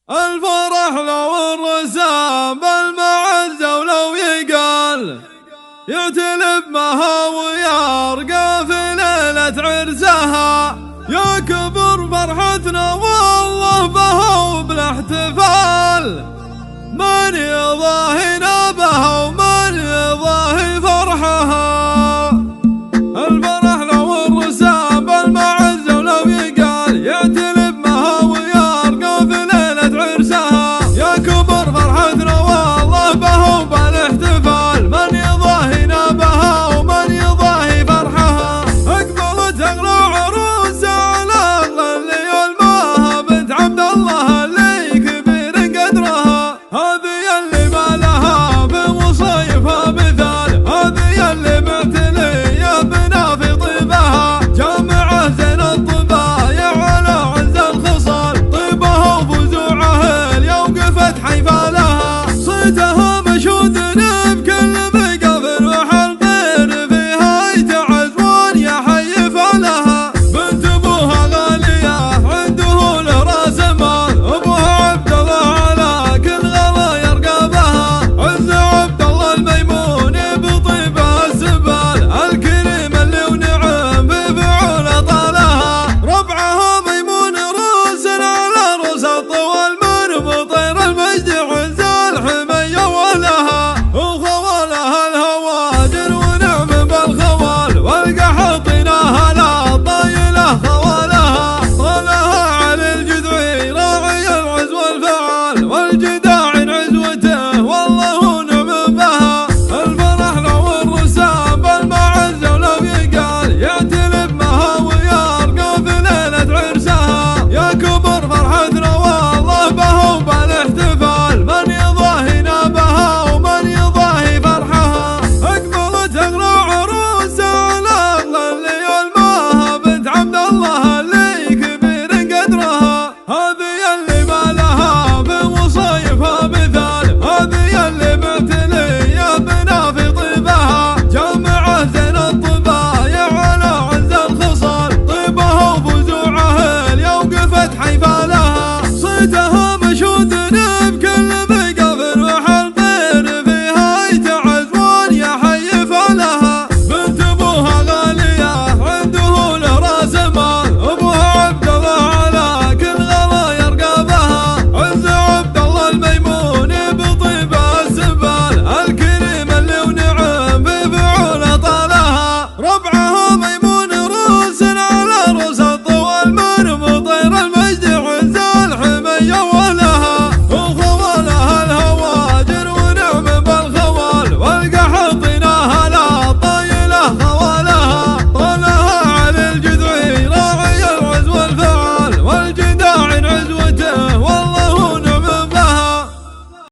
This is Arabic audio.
الفرح لو الرسام بالمعزة ولو يقال يعتلب معها ويرقى في ليلة عرسها. يا كبر فرحتنا والله بها وبالاحتفال، من يضاهينا بها ومن يضاهي فرحها. الفرح لو الرسام بالمعزة ولو يقال يعتلب معها ويرقى في ليلة عرسها. يا كبر فرحتنا والله بها وبالاحتفال، من يضاهينا بها ومن يضاهي فرحها. اقبلت اغلى عروسة على اغلى الليل ماها، بنت عبد الله اللي كبير قدرها. هذه اللي ما لها في مصيفها مثال، هذه اللي معتلية بنا في طيبها. جامعة زين الطبايع على عز الخصال، طيبها وفزوعها اليوم قفت حيفالها. صيتها مشهود بكل مقفل وحلقين فيها يتعزمون يا حي فالها. بنت ابوها غالية عنده لراس مال، ابوها عبد الله على كل غلا يرقى بها. عز عبد الله الميمون بطيبها السبال، الكريم اللي ونعم بفعوله طالها. ربعها ميمون روس على روس الطوال، من بطير المجد عز الحمية ولها. وخوالها الهوادر ونعم بالخوال، والقحطينها لا طايله خوالها. طالها على الجذع راعي العز والفعال، والجداع عزوته والله نعم بها. الفرح لو الرسام بالمعزة ولو يقال يعتلب معها ويرقى في ليلة عرسها. يا كبر فرحتنا والله بها وبالاحتفال، من يضاهينا بها ومن يضاهي فرحها. اقبلت اغلى عروسة على اغلى الليل ماها، بنت عبد الله اللي كبير قدرها. هذه